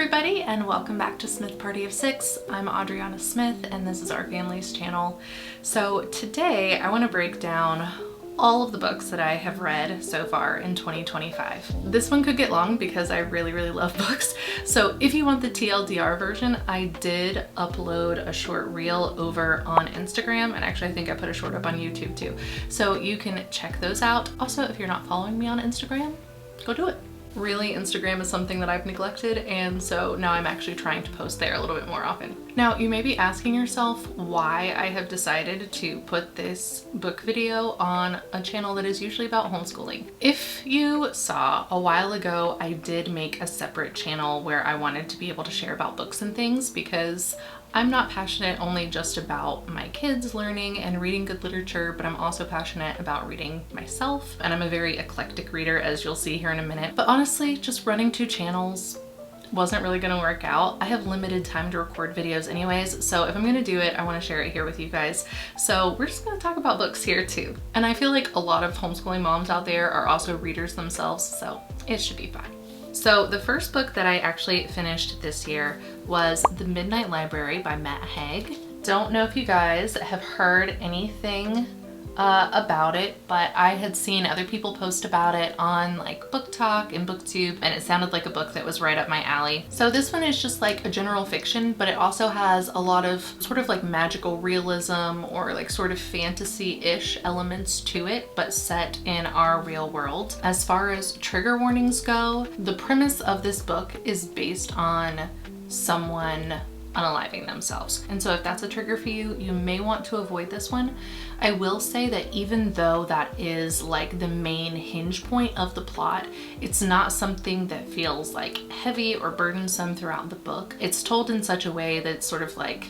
everybody, and welcome back to Smith Party of Six. I'm Audriana Smith and this is our family's channel. So today I want to break down all of the books that I have read so far in 2025. This one could get long because I really love books. So if you want the TLDR version, I did upload a short reel over on Instagram, and actually I think I put a short up on YouTube too. So you can check those out. Also, if you're not following me on Instagram, go do it. Really, Instagram is something that I've neglected, and so now I'm actually trying to post there a little bit more often. Now, you may be asking yourself why I have decided to put this book video on a channel that is usually about homeschooling. If you saw a while ago, I did make a separate channel where I wanted to be able to share about books and things because I'm not passionate only just about my kids learning and reading good literature, but I'm also passionate about reading myself, and I'm a very eclectic reader, as you'll see here in a minute. But honestly, just running two channels wasn't really gonna work out. I have limited time to record videos anyways, so if I'm gonna do it, I wanna share it here with you guys. So we're just gonna talk about books here too. And I feel like a lot of homeschooling moms out there are also readers themselves, so it should be fine. So the first book that I actually finished this year was The Midnight Library by Matt Haig. Don't know if you guys have heard anything about it, but I had seen other people post about it on like Book Talk and BookTube, and it sounded like a book that was right up my alley. So this one is just like a general fiction, but it also has a lot of sort of like magical realism or like sort of fantasy-ish elements to it, but set in our real world. As far as trigger warnings go, the premise of this book is based on someone unaliving themselves. And so if that's a trigger for you, you may want to avoid this one. I will say that even though that is like the main hinge point of the plot, it's not something that feels like heavy or burdensome throughout the book. It's told in such a way that it's sort of like,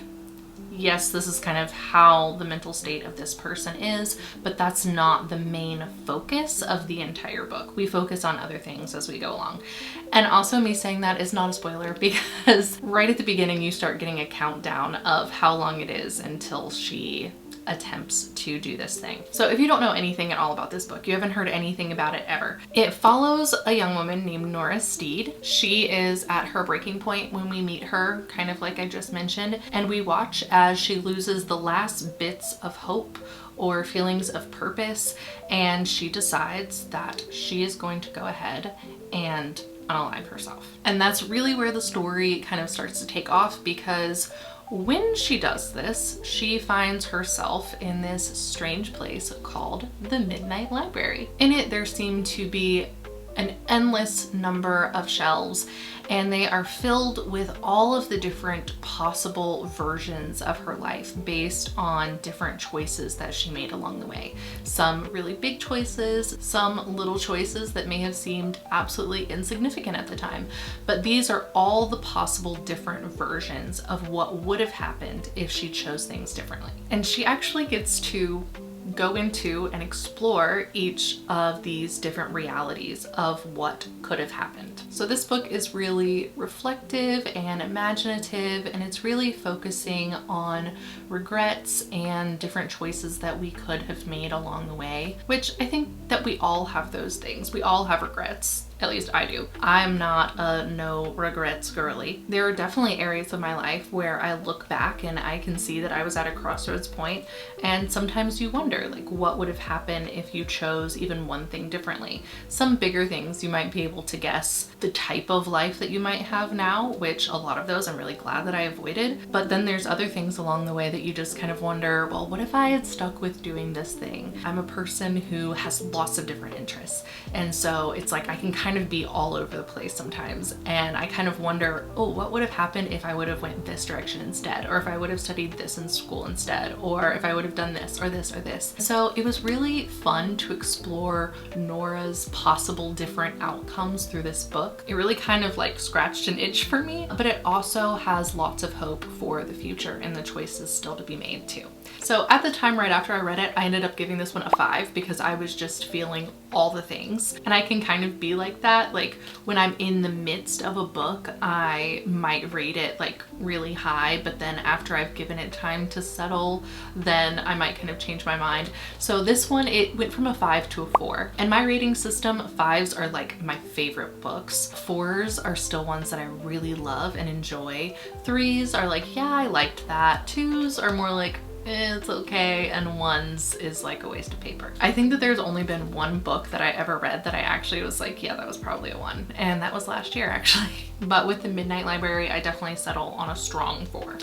yes, this is kind of how the mental state of this person is, but that's not the main focus of the entire book. We focus on other things as we go along. And also, me saying that is not a spoiler because right at the beginning you start getting a countdown of how long it is until she attempts to do this thing. So if you don't know anything at all about this book, you haven't heard anything about it ever. It follows a young woman named Nora Steed. She is at her breaking point when we meet her, kind of like I just mentioned, and we watch as she loses the last bits of hope or feelings of purpose, and she decides that she is going to go ahead and unalive herself. And that's really where the story kind of starts to take off, because when she does this, she finds herself in this strange place called the Midnight Library. In it, there seem to be an endless number of shelves, and they are filled with all of the different possible versions of her life based on different choices that she made along the way. Some really big choices, some little choices that may have seemed absolutely insignificant at the time, but these are all the possible different versions of what would have happened if she chose things differently. And she actually gets to go into and explore each of these different realities of what could have happened. So this book is really reflective and imaginative, and it's really focusing on regrets and different choices that we could have made along the way, which I think that we all have those things. We all have regrets. At least I do. I'm not a no regrets girly. There are definitely areas of my life where I look back and I can see that I was at a crossroads point, and sometimes you wonder like what would have happened if you chose even one thing differently. Some bigger things you might be able to guess the type of life that you might have now, which a lot of those I'm really glad that I avoided. But then there's other things along the way that you just kind of wonder, well, what if I had stuck with doing this thing? I'm a person who has lots of different interests, and so it's like I can kind of be all over the place sometimes, and I kind of wonder, oh, what would have happened if I would have went this direction instead, or if I would have studied this in school instead, or if I would have done this or this or this. So it was really fun to explore Nora's possible different outcomes through this book. It really kind of like scratched an itch for me, but it also has lots of hope for the future and the choices still to be made too. So at the time right after I read it, I ended up giving this one a 5 because I was just feeling all the things. And I can kind of be like that. Like when I'm in the midst of a book, I might rate it like really high, but then after I've given it time to settle, then I might kind of change my mind. So this one, it went from a 5 to a 4. And my rating system, 5s are like my favorite books. 4s are still ones that I really love and enjoy. 3s are like, yeah, I liked that. 2s are more like, it's okay, and 1s is like a waste of paper. I think that there's only been one book that I ever read that I actually was like, yeah, that was probably a 1, and that was last year actually. But with the Midnight Library, I definitely settle on a strong 4.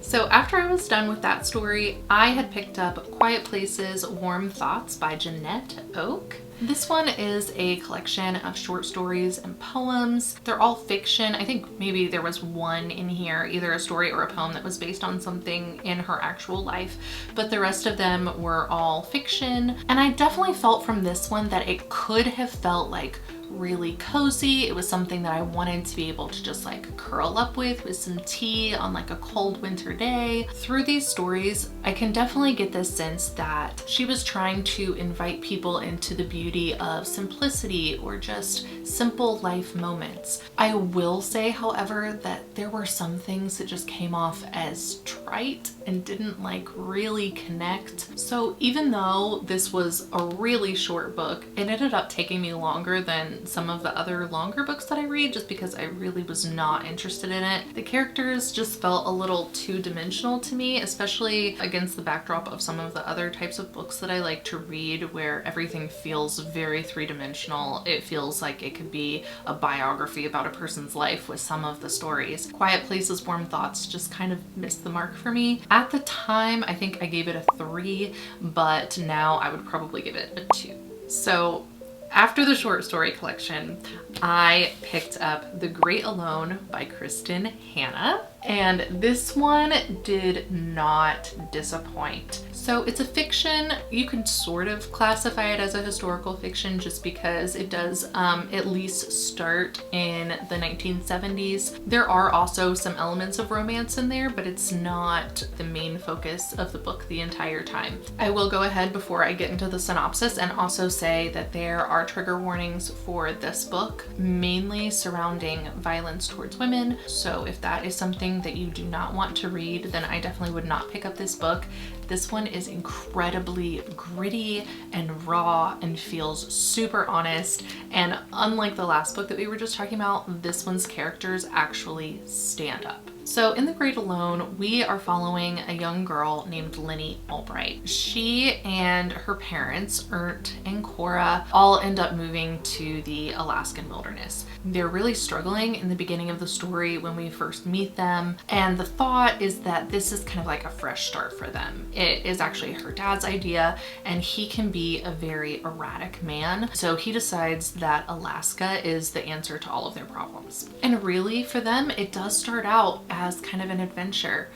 So after I was done with that story, I had picked up Quiet Places, Warm Thoughts by Jeanette Oak. This one is a collection of short stories and poems. They're all fiction. I think maybe there was one in here, either a story or a poem that was based on something in her actual life, but the rest of them were all fiction. And I definitely felt from this one that it could have felt like really cozy. It was something that I wanted to be able to just like curl up with some tea on like a cold winter day. Through these stories, I can definitely get this sense that she was trying to invite people into the beauty of simplicity or just simple life moments. I will say, however, that there were some things that just came off as trite and didn't like really connect. So even though this was a really short book, it ended up taking me longer than some of the other longer books that I read just because I really was not interested in it. The characters just felt a little two-dimensional to me, especially against the backdrop of some of the other types of books that I like to read where everything feels very three-dimensional. It feels like it could be a biography about a person's life with some of the stories. Quiet Places, Warm Thoughts just kind of missed the mark for me. At the time, I think I gave it a 3, but now I would probably give it a 2. So after the short story collection, I picked up The Great Alone by Kristen Hanna, and this one did not disappoint. So it's a fiction. You can sort of classify it as a historical fiction just because it does at least start in the 1970s. There are also some elements of romance in there, but it's not the main focus of the book the entire time. I will go ahead before I get into the synopsis and also say that there are trigger warnings for this book, mainly surrounding violence towards women. So if that is something that you do not want to read, then I definitely would not pick up this book. This one is incredibly gritty and raw and feels super honest. And unlike the last book that we were just talking about, this one's characters actually stand up. So in The Great Alone, we are following a young girl named Lenny Albright. She and her parents, Ert and Cora, all end up moving to the Alaskan wilderness. They're really struggling in the beginning of the story when we first meet them, and the thought is that this is kind of like a fresh start for them. It is actually her dad's idea, and he can be a very erratic man, so he decides that Alaska is the answer to all of their problems. And really, for them, it does start out as kind of an adventure.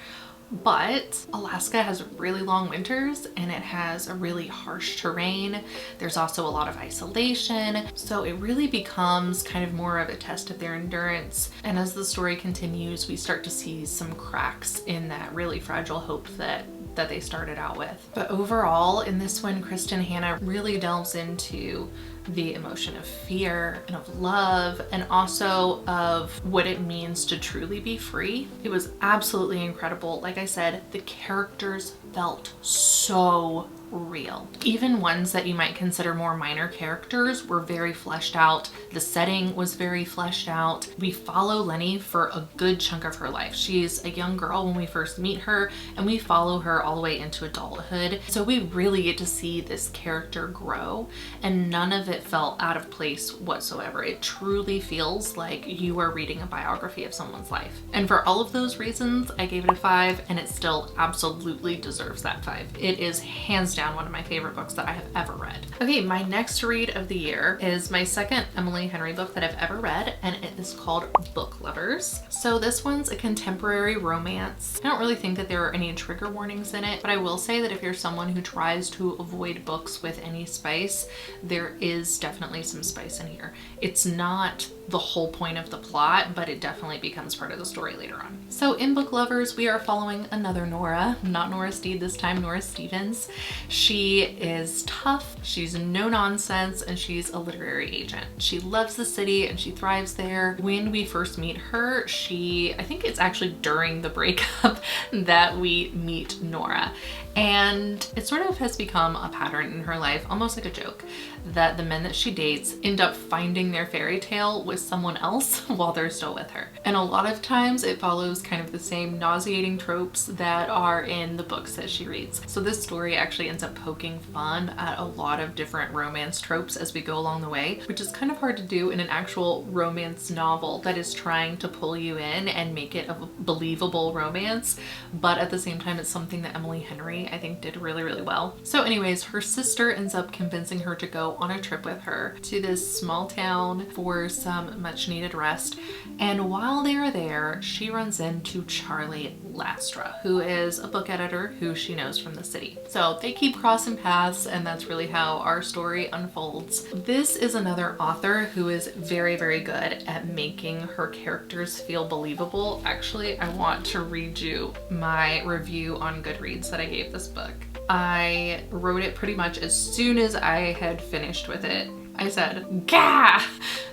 But Alaska has really long winters and it has a really harsh terrain. There's also a lot of isolation. So it really becomes kind of more of a test of their endurance. And as the story continues, we start to see some cracks in that really fragile hope that they started out with. But overall, in this one, Kristen Hanna really delves into the emotion of fear and of love and also of what it means to truly be free. It was absolutely incredible. Like I said, the characters felt so real. Even ones that you might consider more minor characters were very fleshed out. The setting was very fleshed out. We follow Lenny for a good chunk of her life. She's a young girl when we first meet her, and we follow her all the way into adulthood. So we really get to see this character grow, and none of it felt out of place whatsoever. It truly feels like you are reading a biography of someone's life. And for all of those reasons, I gave it a 5, and it still absolutely deserves that 5. It is hands down down one of my favorite books that I have ever read. Okay, my next read of the year is my second Emily Henry book that I've ever read, and it is called Book Lovers. So this one's a contemporary romance. I don't really think that there are any trigger warnings in it, but I will say that if you're someone who tries to avoid books with any spice, there is definitely some spice in here. It's not the whole point of the plot, but it definitely becomes part of the story later on. So in Book Lovers, we are following another Nora, not Nora Steed this time, Nora Stevens. She is tough, she's no nonsense, and she's a literary agent. She loves the city and she thrives there. When we first meet her, I think it's actually during the breakup that we meet Nora. And it sort of has become a pattern in her life, almost like a joke, that the men that she dates end up finding their fairy tale with someone else while they're still with her. And a lot of times it follows kind of the same nauseating tropes that are in the books that she reads. So this story actually ends up poking fun at a lot of different romance tropes as we go along the way, which is kind of hard to do in an actual romance novel that is trying to pull you in and make it a believable romance. But at the same time, it's something that Emily Henry, I think, did really, really well. So anyways, her sister ends up convincing her to go on a trip with her to this small town for some much needed rest. And while they are there, she runs into Charlie Lastra, who is a book editor who she knows from the city. So they keep crossing paths, and that's really how our story unfolds. This is another author who is very, very good at making her characters feel believable. Actually, I want to read you my review on Goodreads that I gave this book. I wrote it pretty much as soon as I had finished with it. I said, gah!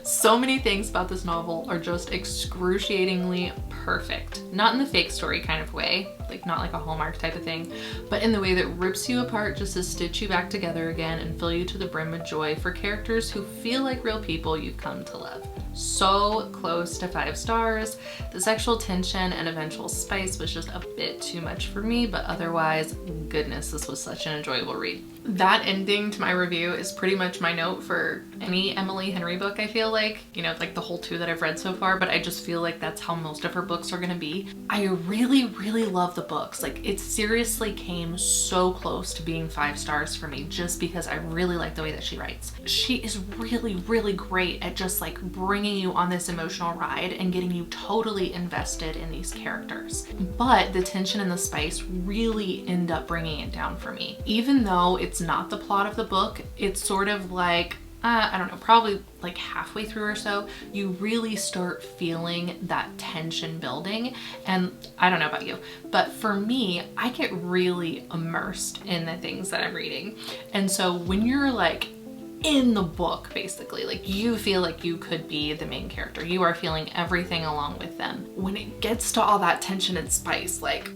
So many things about this novel are just excruciatingly perfect. Not in the fake story kind of way, like not like a Hallmark type of thing, but in the way that rips you apart just to stitch you back together again and fill you to the brim with joy for characters who feel like real people you've come to love. So close to 5 stars. The sexual tension and eventual spice was just a bit too much for me, but otherwise, goodness, this was such an enjoyable read. That ending to my review is pretty much my note for any Emily Henry book, I feel like. You know, like the whole 2 that I've read so far, but I just feel like that's how most of her books are gonna be. I really, really love the books. Like, it seriously came so close to being 5 stars for me just because I really like the way that she writes. She is really, really great at just like bringing you on this emotional ride and getting you totally invested in these characters. But the tension and the spice really end up bringing it down for me. Even though it's not the plot of the book, it's sort of like, I don't know, probably like halfway through or so, you really start feeling that tension building. And I don't know about you, but for me, I get really immersed in the things that I'm reading. And so when you're like in the book, basically, like you feel like you could be the main character. You are feeling everything along with them. When it gets to all that tension and spice, like,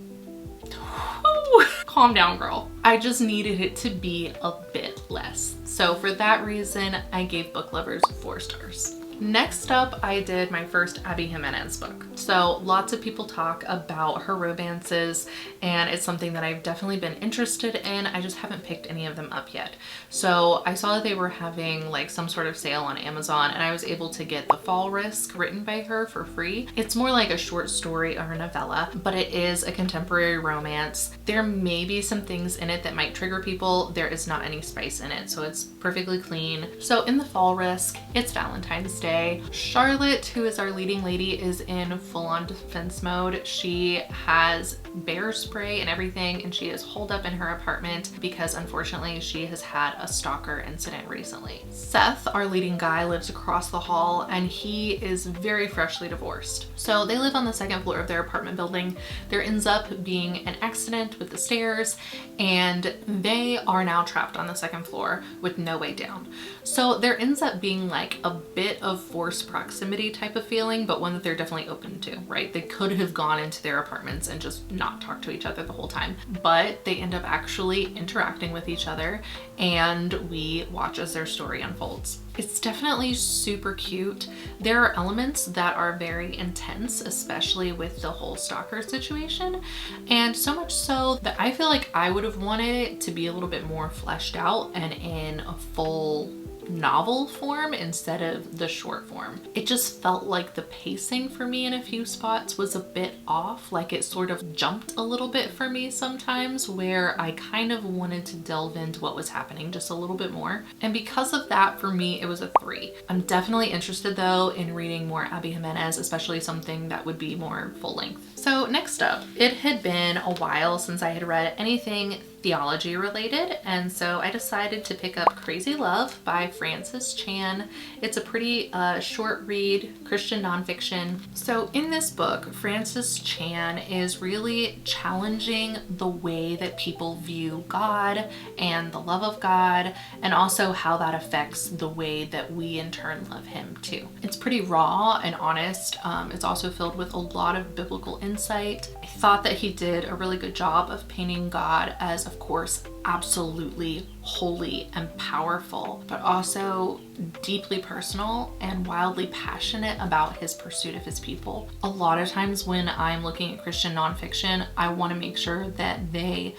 calm down, girl. I just needed it to be a bit less. So for that reason, I gave Book Lovers 4 stars. Next up, I did my first Abby Jimenez book. So lots of people talk about her romances, and it's something that I've definitely been interested in. I just haven't picked any of them up yet. So I saw that they were having like some sort of sale on Amazon, and I was able to get The Fall Risk written by her for free. It's more like a short story or a novella, but it is a contemporary romance. There may be some things in it that might trigger people. There is not any spice in it, so it's perfectly clean. So in The Fall Risk, it's Valentine's Day. Charlotte, who is our leading lady, is in full-on defense mode. She has bear spray and everything, and she is holed up in her apartment because unfortunately she has had a stalker incident recently. Seth, our leading guy, lives across the hall, and he is very freshly divorced. So they live on the 2nd floor of their apartment building. There ends up being an accident with the stairs, and they are now trapped on the 2nd floor with no way down. So there ends up being like a bit of forced proximity type of feeling, but one that they're definitely open to, right? They could have gone into their apartments and just not talked to each other the whole time, but they end up actually interacting with each other, and we watch as their story unfolds. It's definitely super cute. There are elements that are very intense, especially with the whole stalker situation, and so much so that I feel like I would have wanted it to be a little bit more fleshed out and in a full novel form instead of the short form. It just felt like the pacing for me in a few spots was a bit off, like it sort of jumped a little bit for me sometimes, where I kind of wanted to delve into what was happening just a little bit more. And because of that, for me, it was a 3. I'm definitely interested though in reading more Abby Jimenez, especially something that would be more full length. So next up, it had been a while since I had read anything theology related, and so I decided to pick up Crazy Love by Frances Chan. It's a pretty short read, Christian nonfiction. So in this book, Frances Chan is really challenging the way that people view God and the love of God, and also how that affects the way that we in turn love him too. It's pretty raw and honest. It's also filled with a lot of biblical insight. I thought that he did a really good job of painting God as, of course, absolutely holy and powerful, but also deeply personal and wildly passionate about his pursuit of his people. A lot of times when I'm looking at Christian nonfiction, I want to make sure that they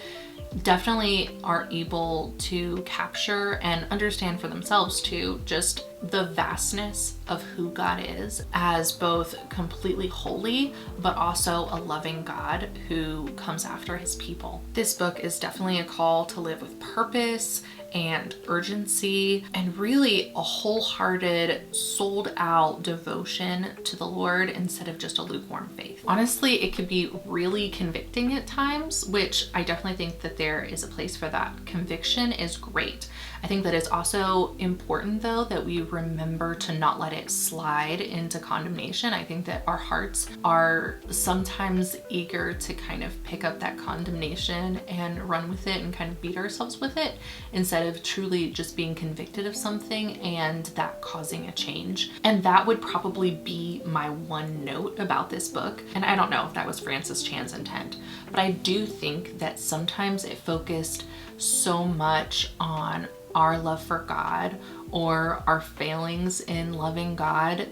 definitely are able to capture and understand for themselves too just the vastness of who God is as both completely holy but also a loving God who comes after his people. This book is definitely a call to live with purpose and urgency, and really a wholehearted, sold out devotion to the Lord instead of just a lukewarm faith. Honestly, it could be really convicting at times, which I definitely think that there is a place for that. Conviction is great. I think that it's also important though that we remember to not let it slide into condemnation. I think that our hearts are sometimes eager to kind of pick up that condemnation and run with it and kind of beat ourselves with it, instead of truly just being convicted of something and that causing a change. And that would probably be my one note about this book. And I don't know if that was Frances Chan's intent, but I do think that sometimes it focused so much on our love for God or our failings in loving God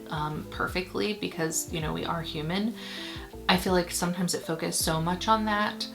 perfectly, because, you know, we are human. I feel like sometimes it focused so much on that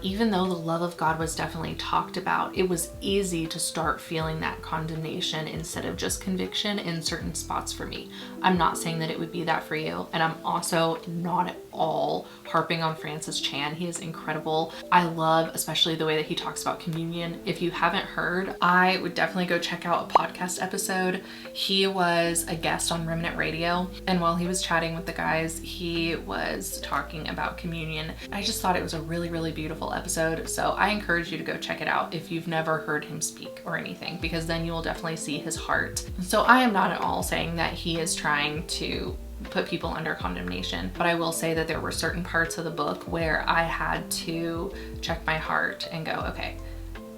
even though the love of God was definitely talked about, it was easy to start feeling that condemnation instead of just conviction in certain spots for me. I'm not saying that it would be that for you, and I'm also not at all harping on Frances Chan. He is incredible. I love especially the way that he talks about communion. If you haven't heard, I would definitely go check out a podcast episode. He was a guest on Remnant Radio, and while he was chatting with the guys, he was talking about communion. I just thought it was a really beautiful episode, so I encourage you to go check it out if you've never heard him speak or anything, because then you will definitely see his heart. So I am not at all saying that he is trying to put people under condemnation, but I will say that there were certain parts of the book where I had to check my heart and go, okay,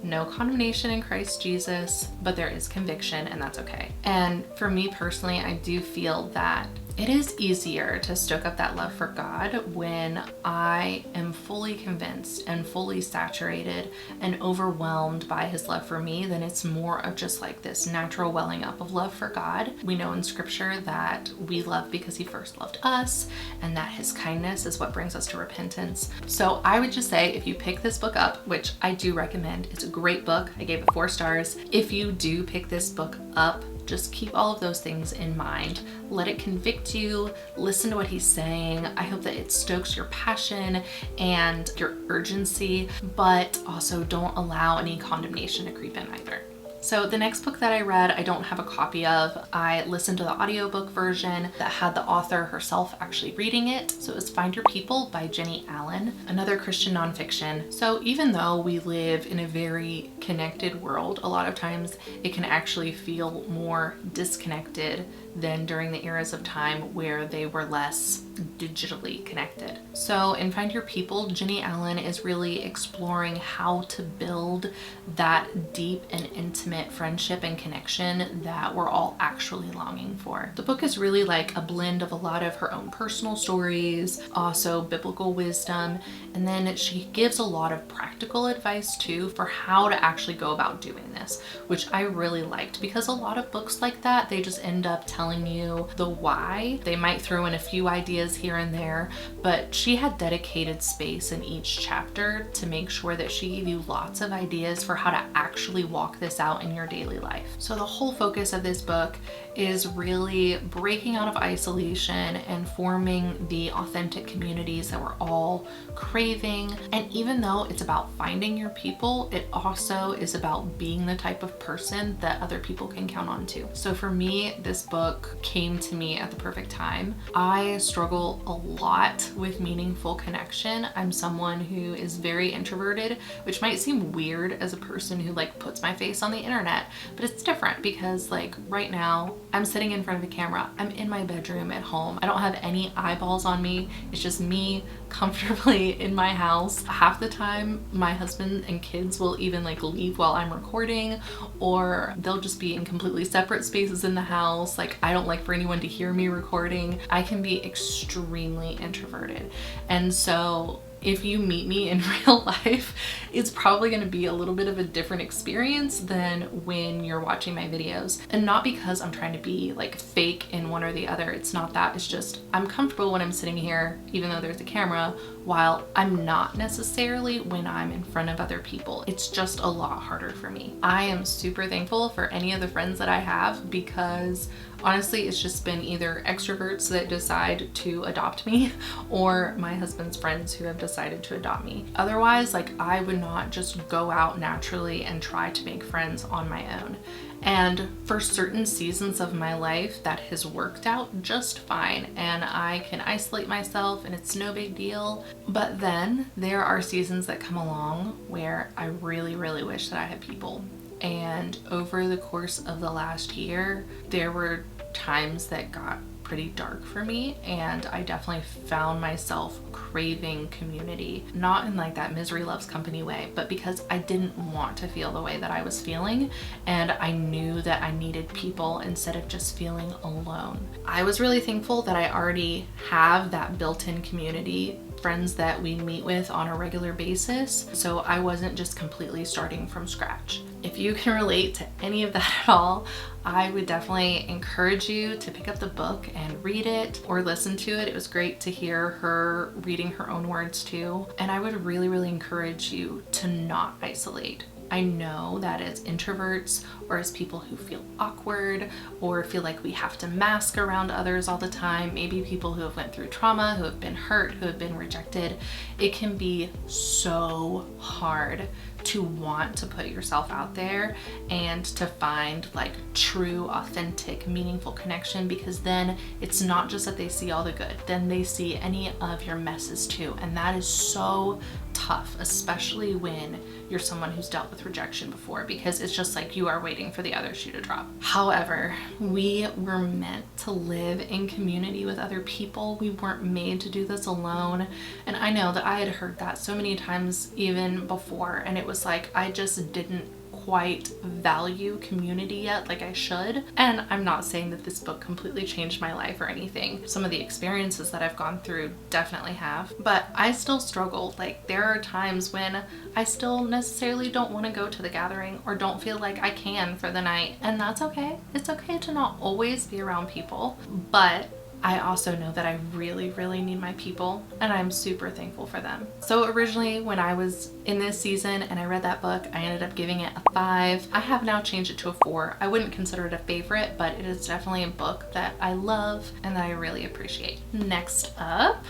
no condemnation in Christ Jesus, but there is conviction, and that's okay. And for me personally, I do feel that it is easier to stoke up that love for God when I am fully convinced and fully saturated and overwhelmed by his love for me than it's more of just like this natural welling up of love for God. We know in scripture that we love because he first loved us, and that his kindness is what brings us to repentance. So I would just say, if you pick this book up, which I do recommend, it's a great book. I gave it 4 stars. If you do pick this book up, just keep all of those things in mind. Let it convict you. Listen to what he's saying. I hope that it stokes your passion and your urgency, but also don't allow any condemnation to creep in either. So the next book that I read, I don't have a copy of. I listened to the audiobook version that had the author herself actually reading it. So it was Find Your People by Jenny Allen, another Christian nonfiction. So even though we live in a very connected world, a lot of times it can actually feel more disconnected than during the eras of time where they were less digitally connected. So in Find Your People, Jenny Allen is really exploring how to build that deep and intimate friendship and connection that we're all actually longing for. The book is really like a blend of a lot of her own personal stories, also biblical wisdom, and then she gives a lot of practical advice too for how to actually go about doing this, which I really liked, because a lot of books like that, they just end up telling telling you the why. They might throw in a few ideas here and there, but she had dedicated space in each chapter to make sure that she gave you lots of ideas for how to actually walk this out in your daily life. So the whole focus of this book is really breaking out of isolation and forming the authentic communities that we're all craving. And even though it's about finding your people, it also is about being the type of person that other people can count on to. So for me, this book came to me at the perfect time. I struggle a lot with meaningful connection. I'm someone who is very introverted, which might seem weird as a person who like puts my face on the internet, but it's different because like right now I'm sitting in front of a camera. I'm in my bedroom at home. I don't have any eyeballs on me. It's just me comfortably in my house. Half the time my husband and kids will even like leave while I'm recording, or they'll just be in completely separate spaces in the house. Like I don't like for anyone to hear me recording. I can be extremely introverted. And so if you meet me in real life, it's probably going to be a little bit of a different experience than when you're watching my videos. And not because I'm trying to be like fake in one or the other. It's not that. It's just I'm comfortable when I'm sitting here, even though there's a camera, while I'm not necessarily when I'm in front of other people. It's just a lot harder for me. I am super thankful for any of the friends that I have because honestly, it's just been either extroverts that decide to adopt me or my husband's friends who have decided to adopt me. Otherwise, like I would not just go out naturally and try to make friends on my own. And for certain seasons of my life, that has worked out just fine and I can isolate myself and it's no big deal. But then there are seasons that come along where I really, really wish that I had people. And over the course of the last year, there were times that got pretty dark for me, and I definitely found myself craving community, not in like that misery loves company way, but because I didn't want to feel the way that I was feeling, and I knew that I needed people instead of just feeling alone. I was really thankful that I already have that built-in community, friends that we meet with on a regular basis, so I wasn't just completely starting from scratch. If you can relate to any of that at all, I would definitely encourage you to pick up the book and read it or listen to it. It was great to hear her reading her own words too. And I would really, really encourage you to not isolate. I know that as introverts or as people who feel awkward or feel like we have to mask around others all the time, maybe people who have went through trauma, who have been hurt, who have been rejected, it can be so hard to want to put yourself out there and to find like true, authentic, meaningful connection, because then it's not just that they see all the good, then they see any of your messes too. And that is so tough, especially when you're someone who's dealt with rejection before, because it's just like you are waiting for the other shoe to drop. However, we were meant to live in community with other people. We weren't made to do this alone. And I know that I had heard that so many times even before, and it was like I just didn't quite value community yet like I should. And I'm not saying that this book completely changed my life or anything. Some of the experiences that I've gone through definitely have, but I still struggle. Like there are times when I still necessarily don't want to go to the gathering or don't feel like I can for the night, and that's okay. It's okay to not always be around people, but I also know that I really, really need my people, and I'm super thankful for them. So originally when I was in this season and I read that book, I ended up giving it a 5. I have now changed it to a 4. I wouldn't consider it a favorite, but it is definitely a book that I love and that I really appreciate. Next up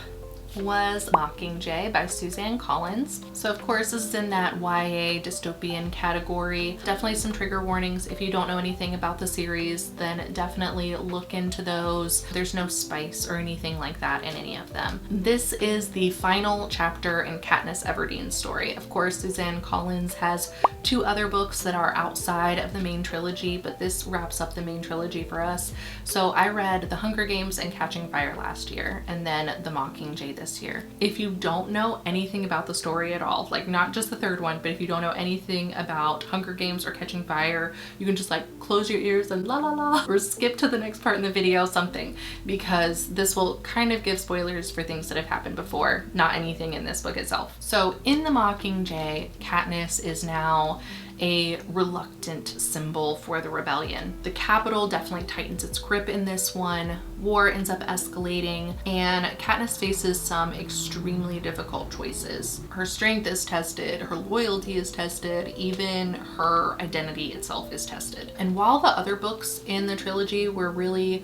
was Mockingjay by Suzanne Collins. So of course this is in that YA dystopian category. Definitely some trigger warnings. If you don't know anything about the series, then definitely look into those. There's no spice or anything like that in any of them. This is the final chapter in Katniss Everdeen's story. Of course, Suzanne Collins has 2 other books that are outside of the main trilogy, but this wraps up the main trilogy for us. So I read The Hunger Games and Catching Fire last year, and then The Mockingjay this year. If you don't know anything about the story at all, like not just the 3rd one, but if you don't know anything about Hunger Games or Catching Fire, you can just like close your ears and la la la, or skip to the next part in the video, something, because this will kind of give spoilers for things that have happened before, not anything in this book itself. So in The Mockingjay, Katniss is now a reluctant symbol for the rebellion. The capital definitely tightens its grip in this one. War ends up escalating, and Katniss faces some extremely difficult choices. Her strength is tested, her loyalty is tested, even her identity itself is tested. And while the other books in the trilogy were really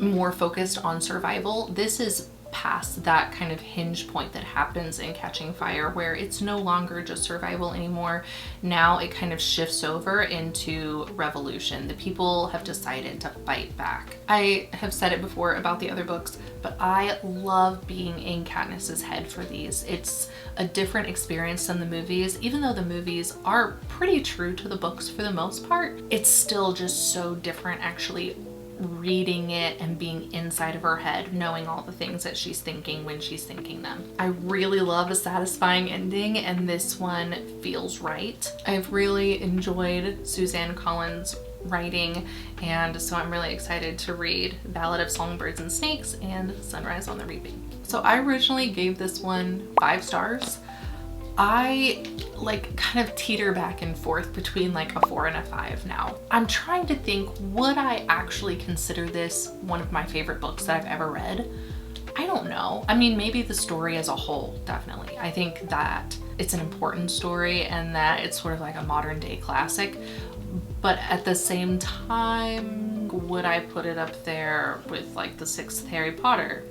more focused on survival, this is past that kind of hinge point that happens in Catching Fire, where it's no longer just survival anymore. Now it kind of shifts over into revolution. The people have decided to fight back. I have said it before about the other books, but I love being in Katniss's head for these. It's a different experience than the movies. Even though the movies are pretty true to the books for the most part, it's still just so different actually reading it and being inside of her head, knowing all the things that she's thinking when she's thinking them. I really love a satisfying ending, and this one feels right. I've really enjoyed Suzanne Collins' writing, and so I'm really excited to read Ballad of Songbirds and Snakes and Sunrise on the Reaping. So I originally gave this one 5 stars. I kind of teeter back and forth between like a 4 and a 5 now. I'm trying to think, would I actually consider this one of my favorite books that I've ever read? I don't know. I mean, maybe the story as a whole, definitely. I think that it's an important story and that it's sort of like a modern day classic. But at the same time, would I put it up there with like the 6th Harry Potter?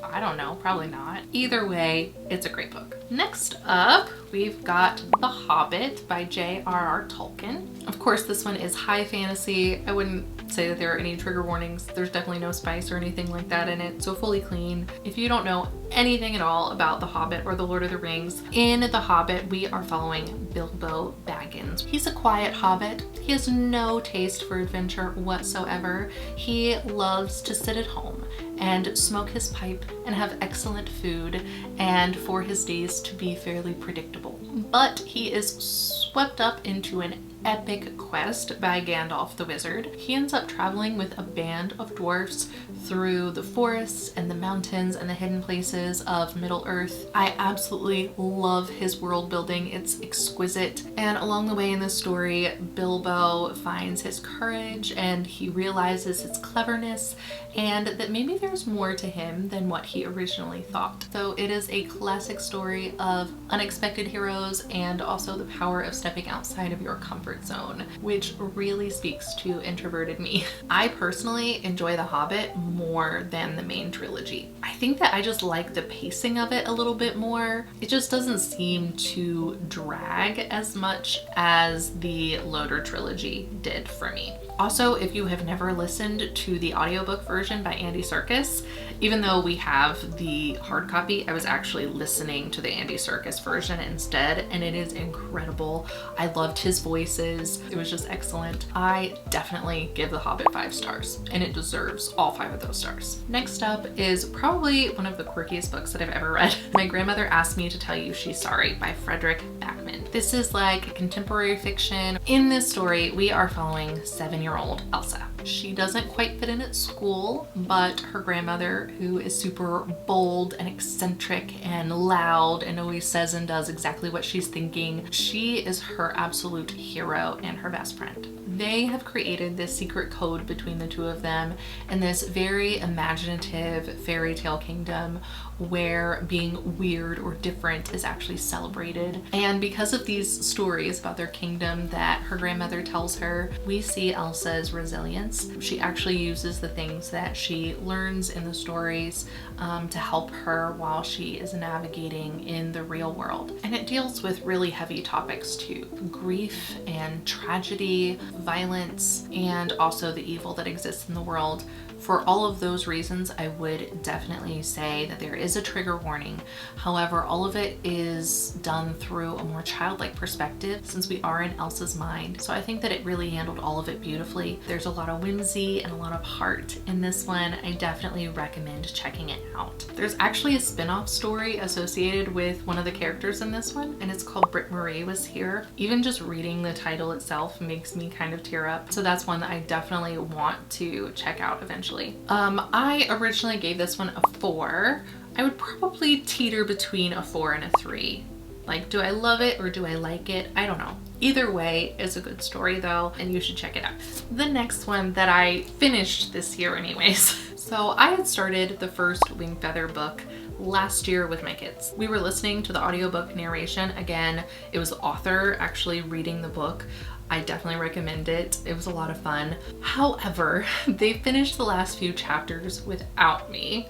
I don't know, probably not. Either way, it's a great book. Next up, we've got The Hobbit by J.R.R. Tolkien. Of course, this one is high fantasy. I wouldn't say that there are any trigger warnings. There's definitely no spice or anything like that in it, so fully clean. If you don't know anything at all about The Hobbit or The Lord of the Rings, in The Hobbit, we are following Bilbo Baggins. He's a quiet hobbit. He has no taste for adventure whatsoever. He loves to sit at home and smoke his pipe and have excellent food, and for his days to be fairly predictable. But he is swept up into an epic quest by Gandalf the Wizard. He ends up traveling with a band of dwarfs through the forests and the mountains and the hidden places of Middle-earth. I absolutely love his world building. It's exquisite. And along the way in this story, Bilbo finds his courage and he realizes his cleverness and that maybe there's more to him than what he originally thought. So it is a classic story of unexpected heroes and also the power of stepping outside of your comfort zone, which really speaks to introverted me. I personally enjoy The Hobbit more than the main trilogy. I think that I just like the pacing of it a little bit more. It just doesn't seem to drag as much as the Loder trilogy did for me. Also, if you have never listened to the audiobook version by Andy Serkis, even though we have the hard copy, I was actually listening to the Andy Serkis version instead, and it is incredible. I loved his voices. It was just excellent. I definitely give The Hobbit 5 stars, and it deserves all 5 of those stars. Next up is probably one of the quirkiest books that I've ever read. My Grandmother Asked Me to Tell You She's Sorry by Frederick Backman. This is like contemporary fiction. In this story, we are following 7-year-old Elsa. She doesn't quite fit in at school, but her grandmother, who is super bold and eccentric and loud and always says and does exactly what she's thinking, she is her absolute hero and her best friend. They have created this secret code between the two of them in this very imaginative fairy tale kingdom where being weird or different is actually celebrated. And because of these stories about their kingdom that her grandmother tells her, we see Elsa's resilience. She actually uses the things that she learns in the stories to help her while she is navigating in the real world. And it deals with really heavy topics too. Grief and tragedy, violence, and also the evil that exists in the world. For all of those reasons, I would definitely say that there is a trigger warning. However, all of it is done through a more childlike perspective since we are in Elsa's mind. So I think that it really handled all of it beautifully. There's a lot of whimsy and a lot of heart in this one. I definitely recommend checking it out. There's actually a spin-off story associated with one of the characters in this one, and it's called Britt Marie Was Here. Even just reading the title itself makes me kind of tear up. So that's one that I definitely want to check out eventually. I originally gave this one a 4. I would probably teeter between a 4 and a 3, Like, do I love it or do I like it? I don't know. Either way, it's a good story though, and you should check it out. The next one that I finished this year anyways. So I had started the first Wing Feather book last year with my kids. We were listening to the audiobook narration. Again, it was the author actually reading the book. I definitely recommend it. It was a lot of fun. However, they finished the last few chapters without me.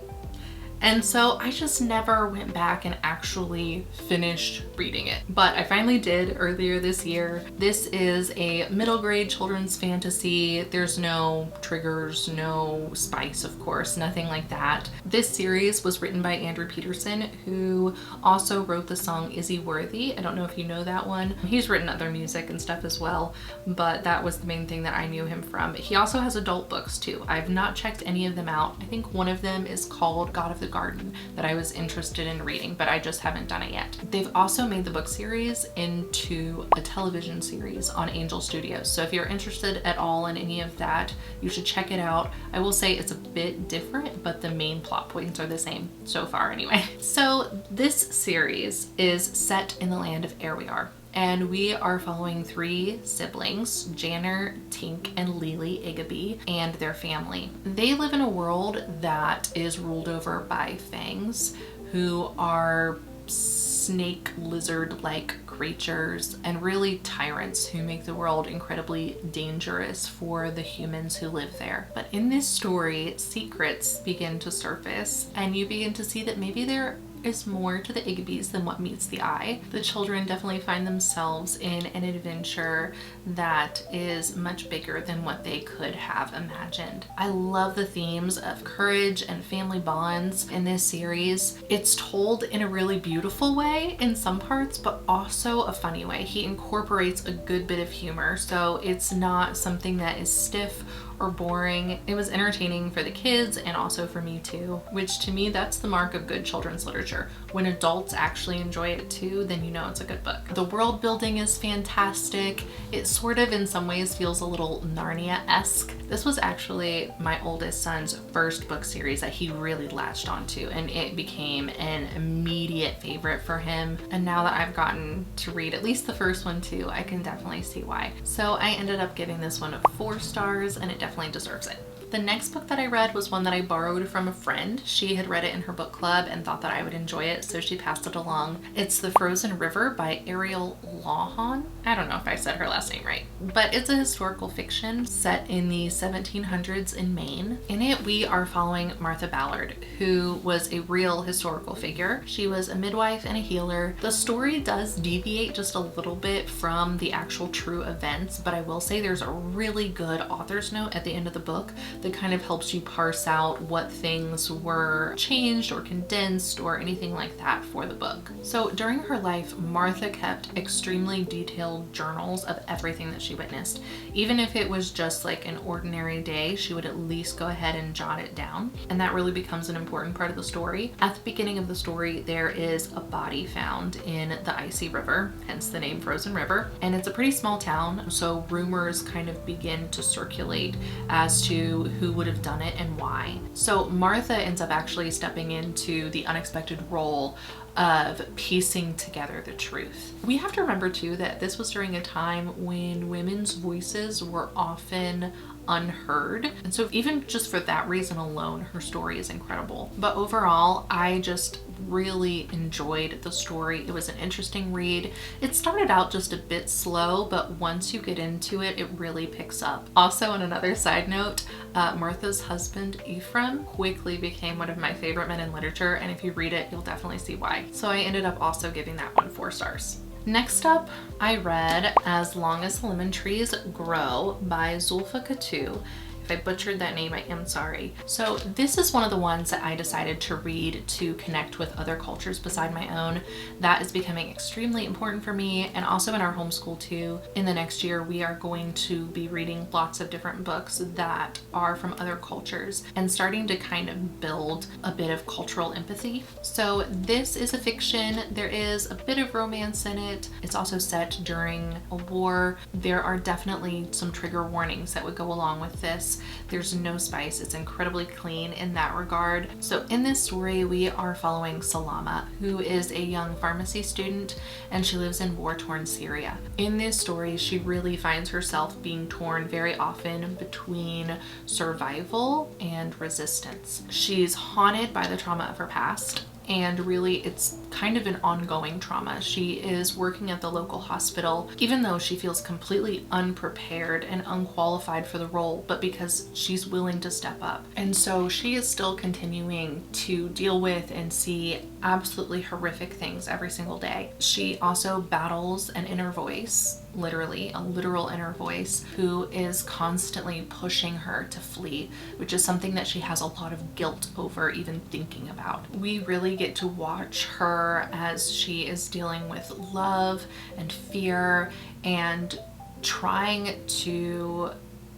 And so I just never went back and actually finished reading it. But I finally did earlier this year. This is a middle grade children's fantasy. There's no triggers, no spice, of course, nothing like that. This series was written by Andrew Peterson, who also wrote the song Is He Worthy? I don't know if you know that one. He's written other music and stuff as well, but that was the main thing that I knew him from. He also has adult books too. I've not checked any of them out. I think one of them is called God of the Garden that I was interested in reading, but I just haven't done it yet. They've also made the book series into a television series on Angel Studios. So if you're interested at all in any of that, you should check it out. I will say it's a bit different, but the main plot points are the same so far anyway. So this series is set in the land of Erwiar. And we are following three siblings, Janner, Tink, and Lily Igaby, and their family. They live in a world that is ruled over by fangs, who are snake lizard-like creatures and really tyrants who make the world incredibly dangerous for the humans who live there. But in this story, secrets begin to surface, and you begin to see that maybe there is more to the Igabys than what meets the eye. The children definitely find themselves in an adventure that is much bigger than what they could have imagined. I love the themes of courage and family bonds in this series. It's told in a really beautiful way in some parts, but also a funny way. He incorporates a good bit of humor, so it's not something that is stiff or boring. It was entertaining for the kids and also for me too, which to me, that's the mark of good children's literature. When adults actually enjoy it too, then you know it's a good book. The world building is fantastic. It sort of in some ways feels a little Narnia-esque. This was actually my oldest son's first book series that he really latched onto, and it became an immediate favorite for him. And now that I've gotten to read at least the first one too, I can definitely see why. So I ended up giving this one 4 stars, and it definitely deserves it. The next book that I read was one that I borrowed from a friend. She had read it in her book club and thought that I would enjoy it, so she passed it along. It's The Frozen River by Ariel Lawhon. I don't know if I said her last name right, but it's a historical fiction set in the 1700s in Maine. In it, we are following Martha Ballard, who was a real historical figure. She was a midwife and a healer. The story does deviate just a little bit from the actual true events, but I will say there's a really good author's note at the end of the book that kind of helps you parse out what things were changed or condensed or anything like that for the book. So during her life, Martha kept extremely detailed journals of everything that she witnessed. Even if it was just like an ordinary day, she would at least go ahead and jot it down. And that really becomes an important part of the story. At the beginning of the story, there is a body found in the icy river, hence the name Frozen River. And it's a pretty small town, so rumors kind of begin to circulate as to who would have done it and why. So Martha ends up actually stepping into the unexpected role of piecing together the truth. We have to remember too that this was during a time when women's voices were often unheard. And so even just for that reason alone, her story is incredible. But overall, I just really enjoyed the story. It was an interesting read. It started out just a bit slow, but once you get into it, it really picks up. Also, on another side note, Martha's husband, Ephraim, quickly became one of my favorite men in literature, and if you read it, you'll definitely see why. So I ended up also giving that one 4 stars. Next up, I read As Long as Lemon Trees Grow by Zulfa Katu. If I butchered that name, I am sorry. So this is one of the ones that I decided to read to connect with other cultures beside my own. That is becoming extremely important for me, and also in our homeschool too. In the next year, we are going to be reading lots of different books that are from other cultures and starting to kind of build a bit of cultural empathy. So this is a fiction. There is a bit of romance in it. It's also set during a war. There are definitely some trigger warnings that would go along with this. spice. There's no spice. It's incredibly clean in that regard. So in this story, we are following Salama, who is a young pharmacy student, and she lives in war-torn Syria. In this story, she really finds herself being torn very often between survival and resistance. She's haunted by the trauma of her past, and really it's kind of an ongoing trauma. She is working at the local hospital, even though she feels completely unprepared and unqualified for the role, but because she's willing to step up. And so she is still continuing to deal with and see absolutely horrific things every single day. She also battles an inner voice, literally a literal inner voice, who is constantly pushing her to flee, which is something that she has a lot of guilt over even thinking about. We really get to watch her as she is dealing with love and fear and trying to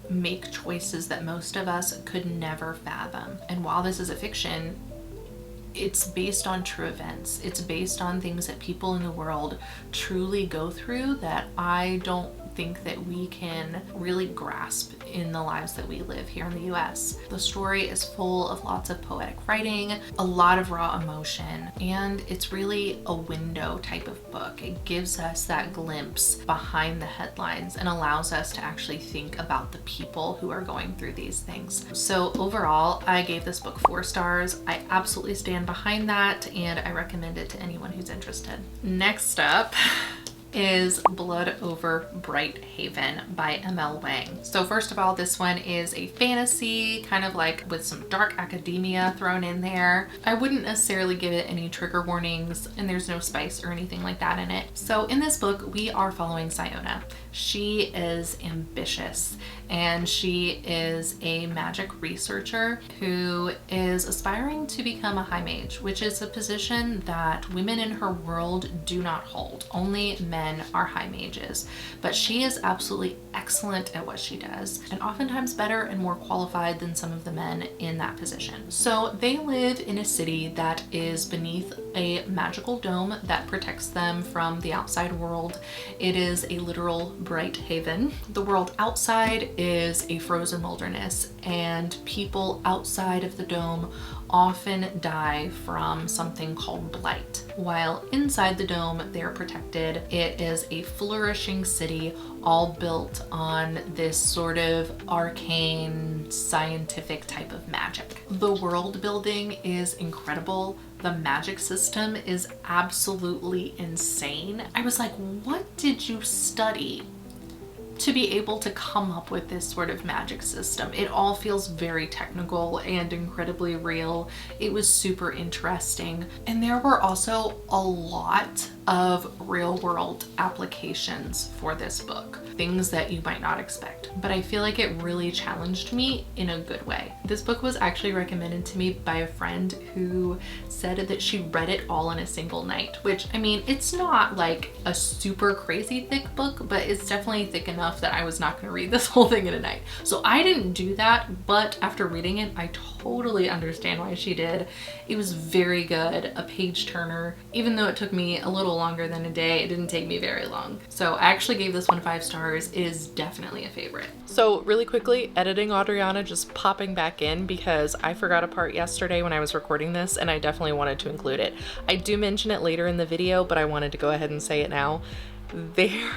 make choices that most of us could never fathom. And while this is a fiction, it's based on true events. It's based on things that people in the world truly go through that I don't think that we can really grasp in the lives that we live here in the US. The story is full of lots of poetic writing, a lot of raw emotion, and it's really a window type of book. It gives us that glimpse behind the headlines and allows us to actually think about the people who are going through these things. So overall, I gave this book 4 stars. I absolutely stand behind that, and I recommend it to anyone who's interested. Next up is Blood Over Bright Haven by M.L. Wang. So first of all, this one is a fantasy, kind of like with some dark academia thrown in there. I wouldn't necessarily give it any trigger warnings, and there's no spice or anything like that in it. So in this book, we are following Siona. She is ambitious, and she is a magic researcher who is aspiring to become a high mage, which is a position that women in her world do not hold. Only men are high mages, but she is absolutely excellent at what she does, and oftentimes better and more qualified than some of the men in that position. So they live in a city that is beneath a magical dome that protects them from the outside world. It is a literal bright haven. The world outside is a frozen wilderness, and people outside of the dome often die from something called blight. While inside the dome, they're protected. It is a flourishing city, all built on this sort of arcane, scientific type of magic. The world building is incredible. The magic system is absolutely insane. I was like, what did you study to be able to come up with this sort of magic system? It all feels very technical and incredibly real. It was super interesting. And there were also a lot of real world applications for this book, things that you might not expect, but I feel like it really challenged me in a good way. This book was actually recommended to me by a friend who said that she read it all in a single night, which, I mean, it's not like a super crazy thick book, but it's definitely thick enough that I was not going to read this whole thing in a night. So I didn't do that, but after reading it, I totally understand why she did. It was very good, a page turner. Even though it took me a little longer than a day, it didn't take me very long. So I actually gave this one 5 stars. It is definitely a favorite. So really quickly, editing Audriana just popping back in because I forgot a part yesterday when I was recording this, and I definitely wanted to include it. I do mention it later in the video, but I wanted to go ahead and say it now. There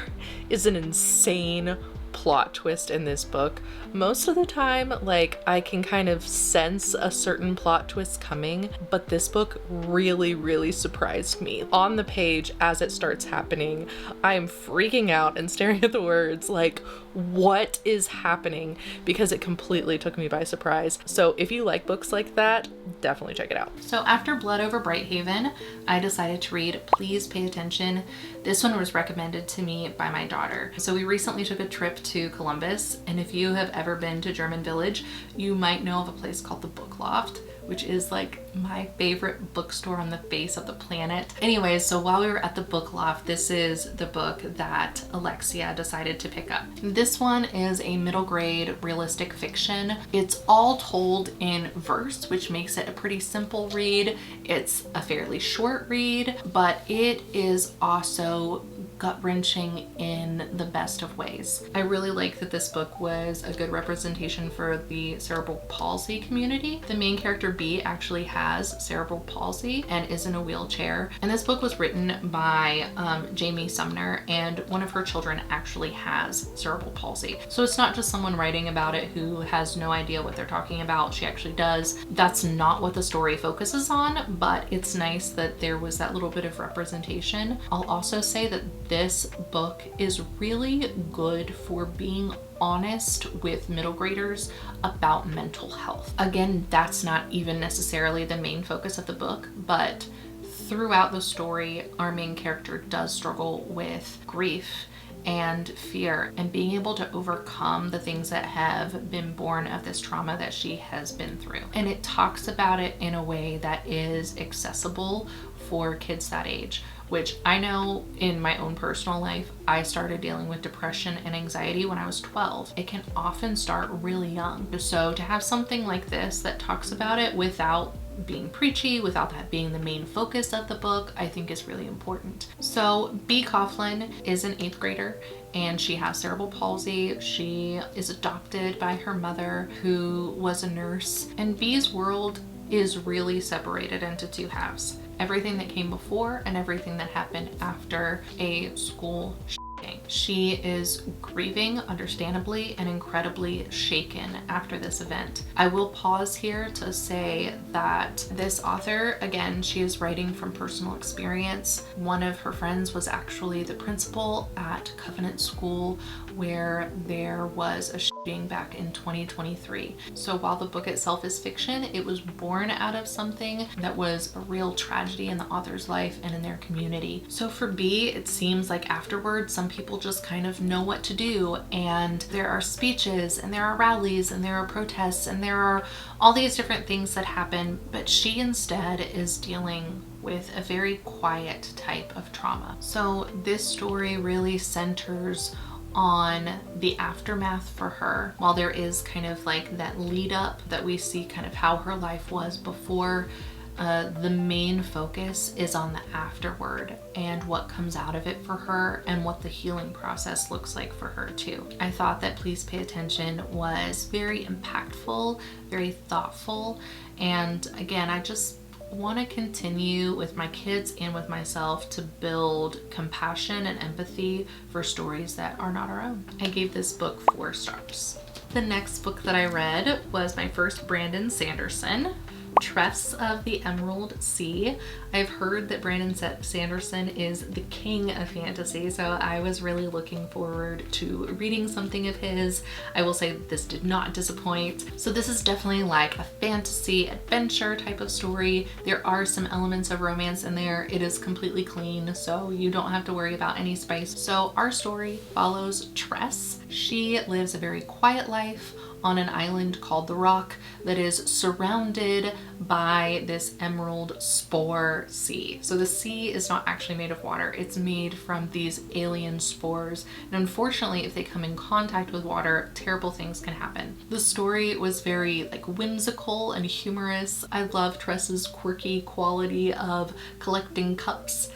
is an insane plot twist in this book. Most of the time, like, I can kind of sense a certain plot twist coming, but this book really surprised me. On the page, as it starts happening, I'm freaking out and staring at the words like, what is happening? Because it completely took me by surprise. So if you like books like that, definitely check it out. So after Blood Over Bright Haven, I decided to read Please Pay Attention. This one was recommended to me by my daughter. So we recently took a trip to Columbus, and if you have ever been to German Village, you might know of a place called the Book Loft, which is like my favorite bookstore on the face of the planet. Anyways, so while we were at the Book Loft, this is the book that Alexia decided to pick up. This one is a middle grade realistic fiction. It's all told in verse, which makes it a pretty simple read. It's a fairly short read, but it is also gut-wrenching in the best of ways. I really like that this book was a good representation for the cerebral palsy community. The main character B actually has cerebral palsy and is in a wheelchair, and this book was written by Jamie Sumner, and one of her children actually has cerebral palsy. So it's not just someone writing about it who has no idea what they're talking about. She actually does. That's not what the story focuses on, but it's nice that there was that little bit of representation. I'll also say that this book is really good for being honest with middle graders about mental health. Again, that's not even necessarily the main focus of the book, but throughout the story, our main character does struggle with grief and fear, and being able to overcome the things that have been born of this trauma that she has been through. And it talks about it in a way that is accessible for kids that age, which I know in my own personal life, I started dealing with depression and anxiety when I was 12. It can often start really young. So to have something like this that talks about it without being preachy, without that being the main focus of the book, I think is really important. So B. Coughlin is an 8th grader and she has cerebral palsy. She is adopted by her mother, who was a nurse, and B's world is really separated into two halves. Everything that came before and everything that happened after a school shooting. She is grieving, understandably, and incredibly shaken after this event. I will pause here to say that this author, again, she is writing from personal experience. One of her friends was actually the principal at Covenant School, where there was a shooting back in 2023. So while the book itself is fiction, it was born out of something that was a real tragedy in the author's life and in their community. So for B, it seems like afterwards, some people just kind of know what to do, and there are speeches and there are rallies and there are protests and there are all these different things that happen, but she instead is dealing with a very quiet type of trauma. So this story really centers on the aftermath for her. While there is kind of like that lead up that we see kind of how her life was before, the main focus is on the afterward and what comes out of it for her and what the healing process looks like for her too. I thought that Please Pay Attention was very impactful, very thoughtful, and again, I just want to continue with my kids and with myself to build compassion and empathy for stories that are not our own. I gave this book 4 stars. The next book that I read was my first Brandon Sanderson, Tress of the Emerald Sea. I've heard that Brandon Sanderson is the king of fantasy, so I was really looking forward to reading something of his. I will say that this did not disappoint. So this is definitely like a fantasy adventure type of story. There are some elements of romance in there. It is completely clean, so you don't have to worry about any spice. So our story follows Tress. She lives a very quiet life on an island called the Rock that is surrounded by this emerald spore sea. So the sea is not actually made of water, it's made from these alien spores, and unfortunately if they come in contact with water, terrible things can happen. The story was very like whimsical and humorous. I love Tress's quirky quality of collecting cups.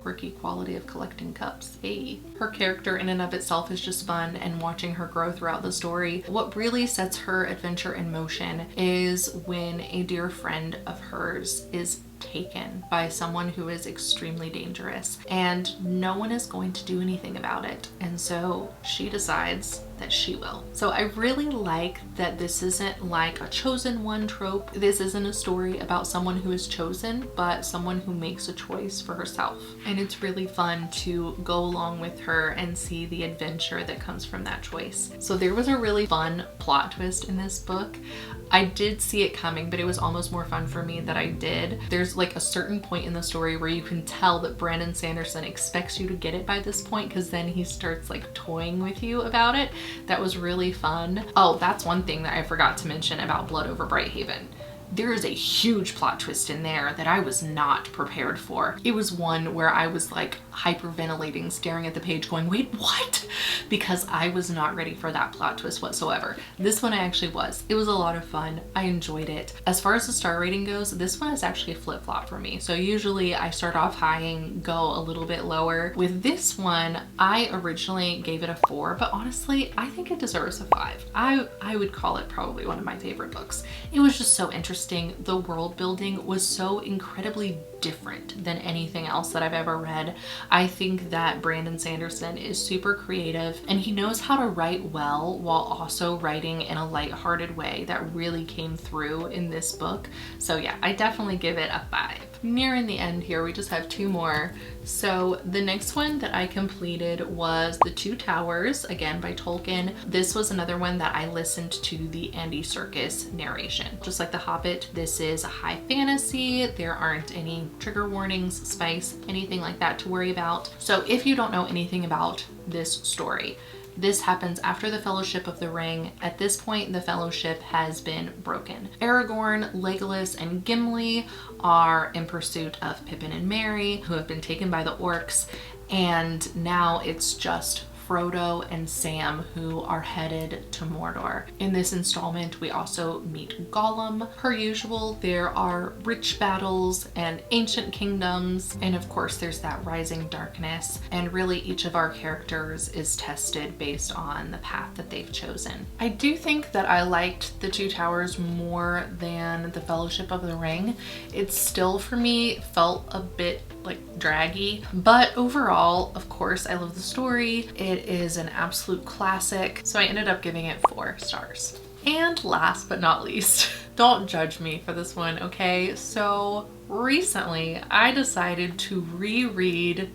Hey. Her character in and of itself is just fun, and watching her grow throughout the story. What really sets her adventure in motion is when a dear friend of hers is taken by someone who is extremely dangerous, and no one is going to do anything about it, and so she decides that she will. So I really like that this isn't like a chosen one trope. This isn't a story about someone who is chosen, but someone who makes a choice for herself, and it's really fun to go along with her and see the adventure that comes from that choice. So there was a really fun plot twist in this book. I did see it coming, but it was almost more fun for me that I did. There's like a certain point in the story where you can tell that Brandon Sanderson expects you to get it by this point, because then he starts like toying with you about it. That was really fun. Oh, that's one thing that I forgot to mention about Blood Over Brighthaven. there is a huge plot twist in there that I was not prepared for. It was one where I was like hyperventilating, staring at the page going, wait, what? Because I was not ready for that plot twist whatsoever. This one I actually was. It was a lot of fun. I enjoyed it. As far as the star rating goes, this one is actually a flip-flop for me. So usually I start off high and go a little bit lower. With this one, I originally gave it a 4, but honestly, I think it deserves a 5. I would call it probably one of my favorite books. It was just so interesting. The world building was so incredibly different than anything else that I've ever read. I think that Brandon Sanderson is super creative and he knows how to write well while also writing in a lighthearted way that really came through in this book. So yeah, I definitely give it a 5. Nearing the end here, we just have 2 more. So the next one that I completed was The Two Towers, again by Tolkien. This was another one that I listened to the Andy Serkis narration. Just like The Hobbit, this is a high fantasy. There aren't any trigger warnings, spice, anything like that to worry about. So if you don't know anything about this story, this happens after the Fellowship of the Ring. At this point, the Fellowship has been broken. Aragorn, Legolas, and Gimli are in pursuit of Pippin and Merry, who have been taken by the orcs, and now it's just Frodo and Sam who are headed to Mordor. In this installment, we also meet Gollum. Per usual, there are rich battles and ancient kingdoms, and of course there's that rising darkness, and really each of our characters is tested based on the path that they've chosen. I do think that I liked The Two Towers more than the Fellowship of the Ring. It still, for me, felt a bit like draggy, but overall, of course, I love the story. It is an absolute classic, so I ended up giving it 4 stars. And last but not least, don't judge me for this one, okay? So recently I decided to reread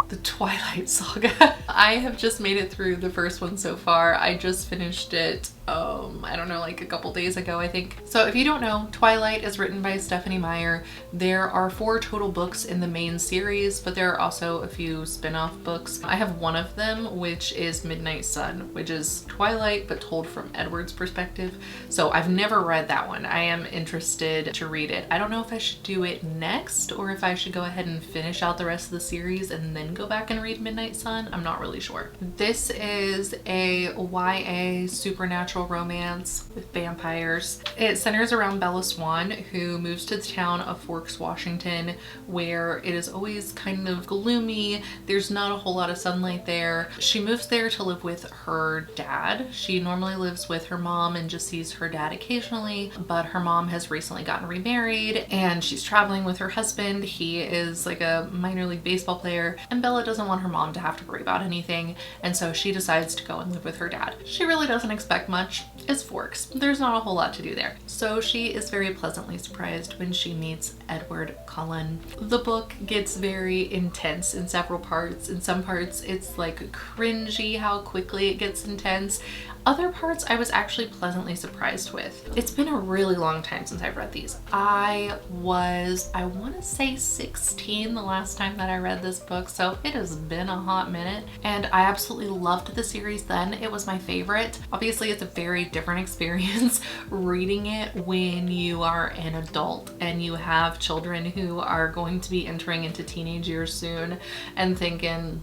the Twilight Saga. I have just made it through the first one so far. I just finished it I don't know, like a couple days ago, I think. So if you don't know, Twilight is written by Stephanie Meyer. There are 4 total books in the main series, but there are also a few spin-off books. I have one of them, which is Midnight Sun, which is Twilight but told from Edward's perspective. So I've never read that one. I am interested to read it. I don't know if I should do it next or if I should go ahead and finish out the rest of the series and then go back and read Midnight Sun. I'm not really sure. This is a YA supernatural romance with vampires. It centers around Bella Swan, who moves to the town of Forks, Washington, where it is always kind of gloomy. There's not a whole lot of sunlight there. She moves there to live with her dad. She normally lives with her mom and just sees her dad occasionally, but her mom has recently gotten remarried and she's traveling with her husband. He is like a minor league baseball player, and Bella doesn't want her mom to have to worry about anything, and so she decides to go and live with her dad. She really doesn't expect much. It's Forks. There's not a whole lot to do there. So she is very pleasantly surprised when she meets Edward Cullen. The book gets very intense in several parts. In some parts it's like cringy how quickly it gets intense. Other parts I was actually pleasantly surprised with. It's been a really long time since I've read these. I want to say 16 the last time that I read this book, so it has been a hot minute, and I absolutely loved the series then. It was my favorite. Obviously it's a very different experience reading it when you are an adult and you have children who are going to be entering into teenage years soon and thinking,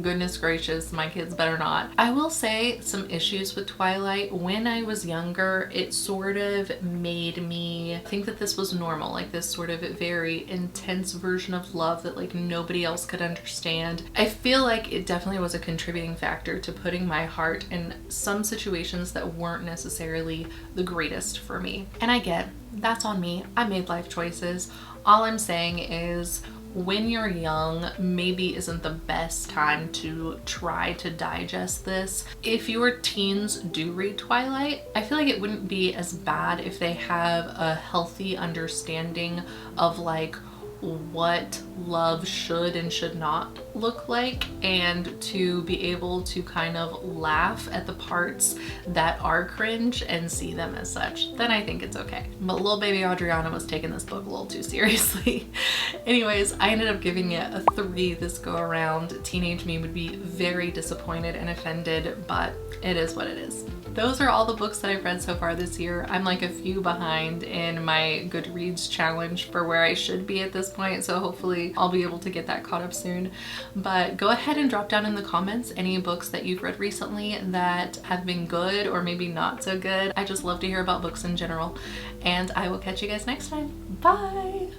goodness gracious, my kids better not. I will say some issues with Twilight. When I was younger, it sort of made me think that this was normal, like this sort of very intense version of love that like nobody else could understand. I feel like it definitely was a contributing factor to putting my heart in some situations that weren't necessarily the greatest for me. And I get that's on me. I made life choices. All I'm saying is, when you're young, maybe isn't the best time to try to digest this. If your teens do read Twilight, I feel like it wouldn't be as bad if they have a healthy understanding of like what love should and should not look like, and to be able to kind of laugh at the parts that are cringe and see them as such, then I think it's okay. But little baby Audriana was taking this book a little too seriously. Anyways, I ended up giving it a 3 this go around. Teenage me would be very disappointed and offended, but it is what it is. Those are all the books that I've read so far this year. I'm like a few behind in my Goodreads challenge for where I should be at this point, so hopefully I'll be able to get that caught up soon. But go ahead and drop down in the comments any books that you've read recently that have been good or maybe not so good. I just love to hear about books in general, and I will catch you guys next time. Bye!